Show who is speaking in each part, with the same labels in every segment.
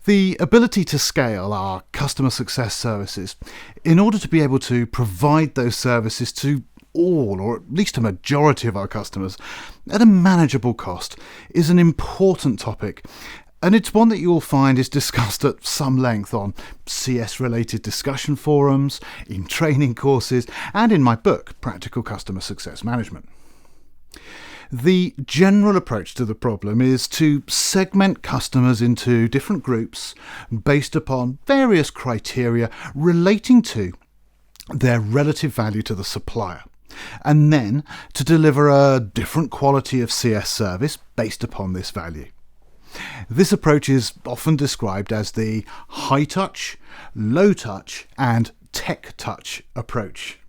Speaker 1: The ability to scale our customer success services in order to be able to provide those services to all, or at least a majority of our customers, at a manageable cost is an important topic, and it's one that you'll find is discussed at some length on CS-related discussion forums, in training courses, and in my book, Practical Customer Success Management. The general approach to the problem is to segment customers into different groups based upon various criteria relating to their relative value to the supplier, and then to deliver a different quality of CS service based upon this value. This approach is often described as the high-touch, low-touch, and tech-touch approach.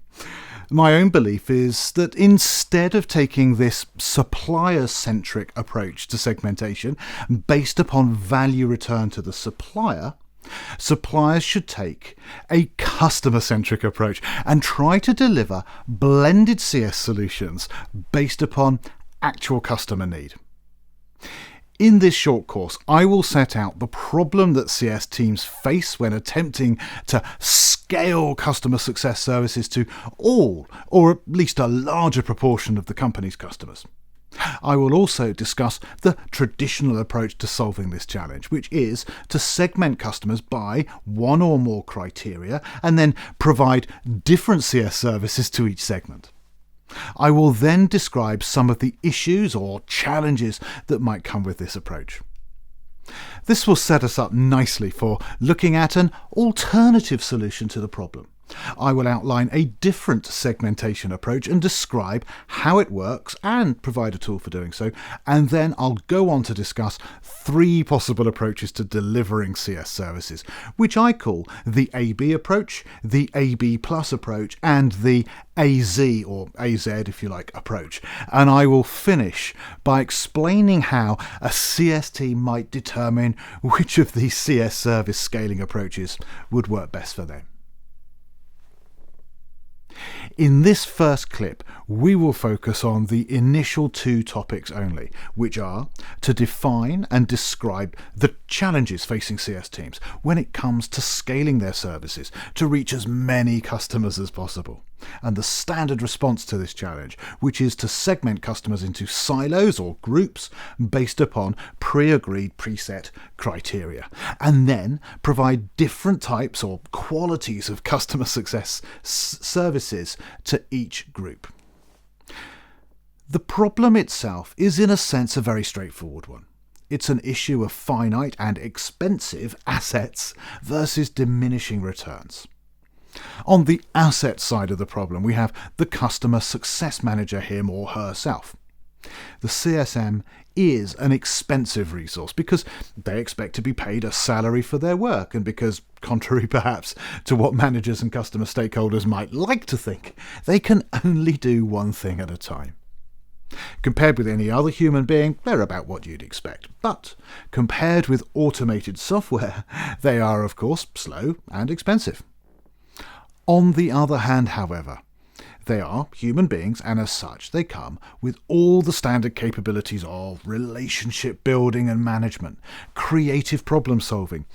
Speaker 1: My own belief is that instead of taking this supplier-centric approach to segmentation based upon value return to the supplier, suppliers should take a customer-centric approach and try to deliver blended CS solutions based upon actual customer need. In this short course, I will set out the problem that CS teams face when attempting to scale customer success services to all, or at least a larger proportion of the company's customers. I will also discuss the traditional approach to solving this challenge, which is to segment customers by one or more criteria and then provide different CS services to each segment. I will then describe some of the issues or challenges that might come with this approach. This will set us up nicely for looking at an alternative solution to the problem. I will outline a different segmentation approach and describe how it works and provide a tool for doing so, and then I'll go on to discuss 3 possible approaches to delivering CS services, which I call the AB approach, the AB plus approach, and the AZ, or AZ if you like, approach. And I will finish by explaining how a CS team might determine which of these CS service scaling approaches would work best for them. In this first clip, we will focus on the initial 2 topics only, which are to define and describe the challenges facing CS teams when it comes to scaling their services to reach as many customers as possible, and the standard response to this challenge, which is to segment customers into silos or groups based upon pre-agreed preset criteria, and then provide different types or qualities of customer success services to each group. The problem itself is in a sense a very straightforward one. It's an issue of finite and expensive assets versus diminishing returns. On the asset side of the problem, we have the customer success manager, him or herself. The CSM is an expensive resource because they expect to be paid a salary for their work, and because, contrary perhaps to what managers and customer stakeholders might like to think, they can only do one thing at a time. Compared with any other human being, they're about what you'd expect. But compared with automated software, they are, of course, slow and expensive. On the other hand, however, they are human beings, and as such, they come with all the standard capabilities of relationship building and management, creative problem solving,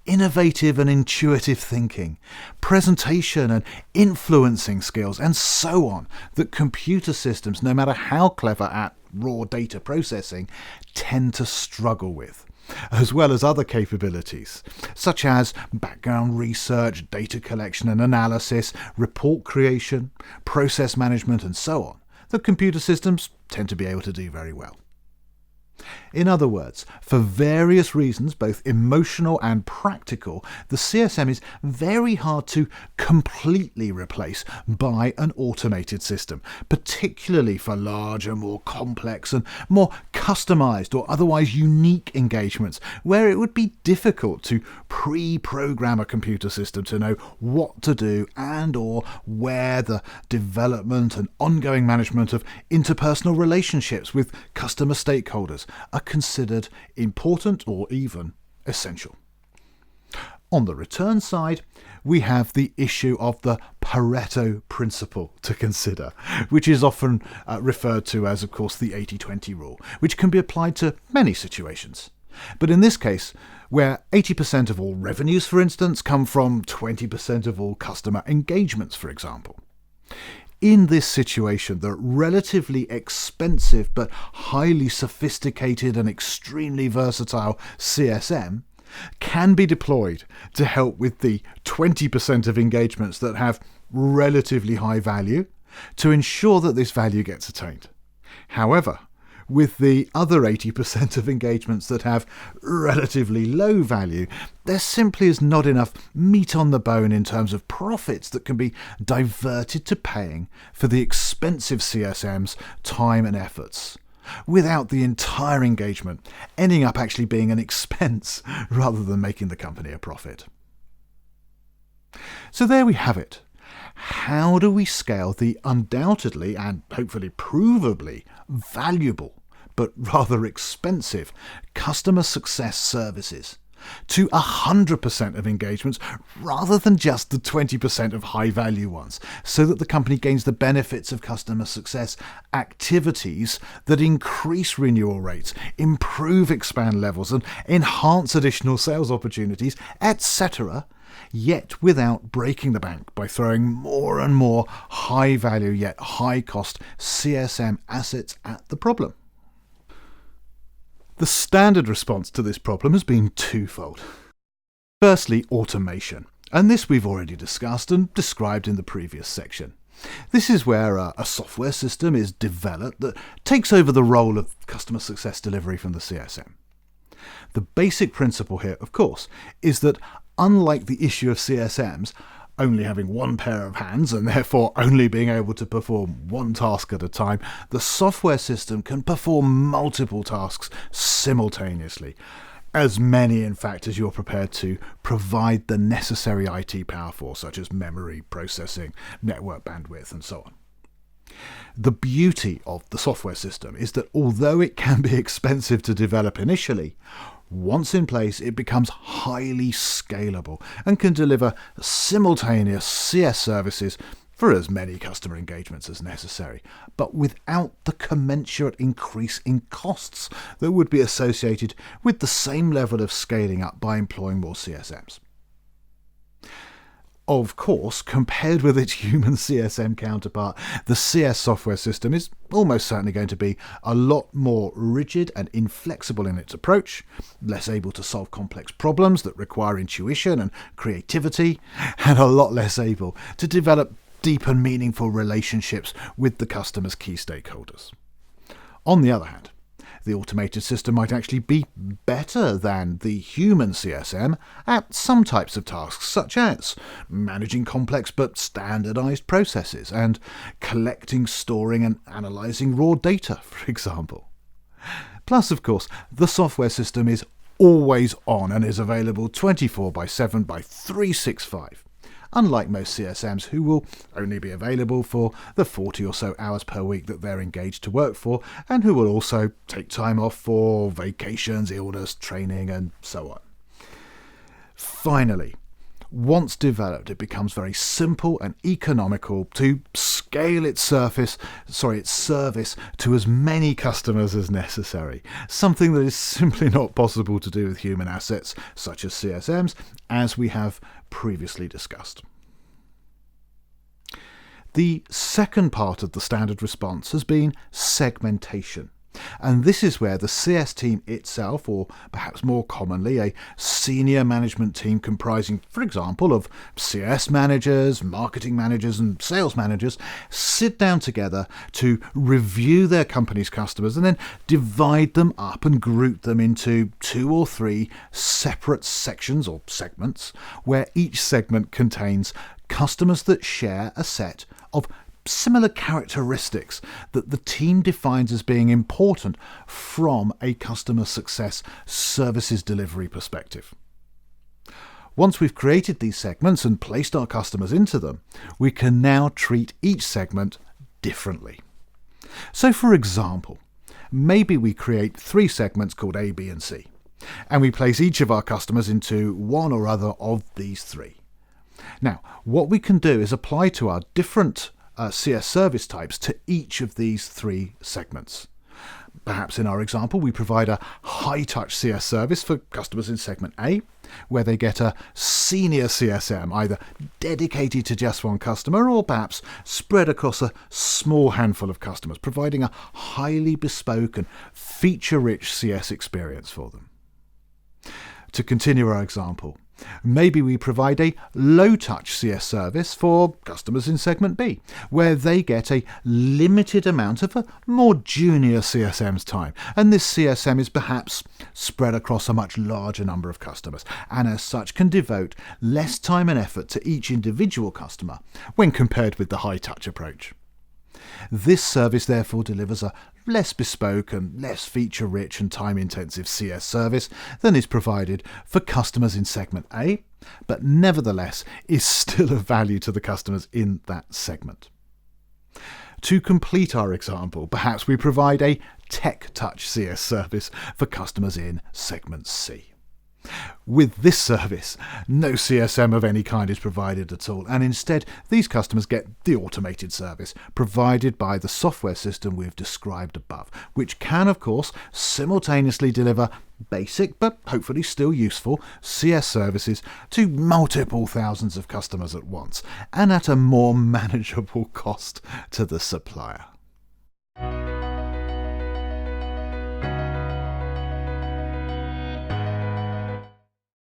Speaker 1: innovative and intuitive thinking, presentation and influencing skills, and so on, that computer systems, no matter how clever at raw data processing, tend to struggle with, as well as other capabilities, such as background research, data collection and analysis, report creation, process management, and so on, that computer systems tend to be able to do very well. In other words, for various reasons, both emotional and practical, the CSM is very hard to completely replace by an automated system, particularly for larger, more complex and more customized or otherwise unique engagements, where it would be difficult to pre-program a computer system to know what to do and or where the development and ongoing management of interpersonal relationships with customer stakeholders are considered important or even essential. On the return side, we have the issue of the Pareto principle to consider, which is often referred to as, of course, the 80-20 rule, which can be applied to many situations. But in this case, where 80% of all revenues, for instance, come from 20% of all customer engagements, for example. In this situation, the relatively expensive but highly sophisticated and extremely versatile CSM can be deployed to help with the 20% of engagements that have relatively high value to ensure that this value gets attained. However, with the other 80% of engagements that have relatively low value, there simply is not enough meat on the bone in terms of profits that can be diverted to paying for the expensive CSM's time and efforts, without the entire engagement ending up actually being an expense rather than making the company a profit. So there we have it. How do we scale the undoubtedly and hopefully provably valuable but rather expensive customer success services to 100% of engagements rather than just the 20% of high value ones, so that the company gains the benefits of customer success activities that increase renewal rates, improve expand levels and enhance additional sales opportunities, etc., yet without breaking the bank by throwing more and more high value yet high cost CSM assets at the problem? The standard response to this problem has been twofold. Firstly, automation, and this we've already discussed and described in the previous section. This is where a software system is developed that takes over the role of customer success delivery from the CSM. The basic principle here, of course, is that unlike the issue of CSMs only having one pair of hands and therefore only being able to perform one task at a time, the software system can perform multiple tasks simultaneously. As many, in fact, as you're prepared to provide the necessary IT power for, such as memory, processing, network bandwidth, and so on. The beauty of the software system is that although it can be expensive to develop initially, once in place, it becomes highly scalable and can deliver simultaneous CS services for as many customer engagements as necessary, but without the commensurate increase in costs that would be associated with the same level of scaling up by employing more CSMs. Of course, compared with its human CSM counterpart, the CS software system is almost certainly going to be a lot more rigid and inflexible in its approach, less able to solve complex problems that require intuition and creativity, and a lot less able to develop deep and meaningful relationships with the customer's key stakeholders. On the other hand, the automated system might actually be better than the human CSM at some types of tasks, such as managing complex but standardized processes and collecting, storing and analyzing raw data, for example. Plus, of course, the software system is always on and is available 24/7 by 365. Unlike most CSMs who will only be available for the 40 or so hours per week that they're engaged to work for, and who will also take time off for vacations, illness, training, and so on. Finally, once developed, it becomes very simple and economical to scale its service to as many customers as necessary, something that is simply not possible to do with human assets such as CSMs, as we have previously discussed. The second part of the standard response has been segmentation. And this is where the CS team itself, or perhaps more commonly a senior management team comprising, for example, of CS managers, marketing managers and sales managers, sit down together to review their company's customers and then divide them up and group them into 2 or 3 separate sections or segments, where each segment contains customers that share a set of similar characteristics that the team defines as being important from a customer success services delivery perspective. Once we've created these segments and placed our customers into them, we can now treat each segment differently. So for example, maybe we create 3 segments called A, B and C, and we place each of our customers into one or other of these 3. Now, what we can do is apply to our different CS service types to each of these 3 segments. Perhaps in our example, we provide a high-touch CS service for customers in segment A, where they get a senior CSM, either dedicated to just one customer or perhaps spread across a small handful of customers, providing a highly bespoke and feature-rich CS experience for them. To continue our example, maybe we provide a low-touch CS service for customers in segment B, where they get a limited amount of a more junior CSM's time, and this CSM is perhaps spread across a much larger number of customers, and as such can devote less time and effort to each individual customer when compared with the high-touch approach. This service therefore delivers a less bespoke and less feature-rich and time-intensive CS service than is provided for customers in segment A, but nevertheless is still of value to the customers in that segment. To complete our example, perhaps we provide a tech touch CS service for customers in segment C. With this service, no CSM of any kind is provided at all, and instead these customers get the automated service provided by the software system we've described above, which can of course simultaneously deliver basic but hopefully still useful CS services to multiple thousands of customers at once, and at a more manageable cost to the supplier.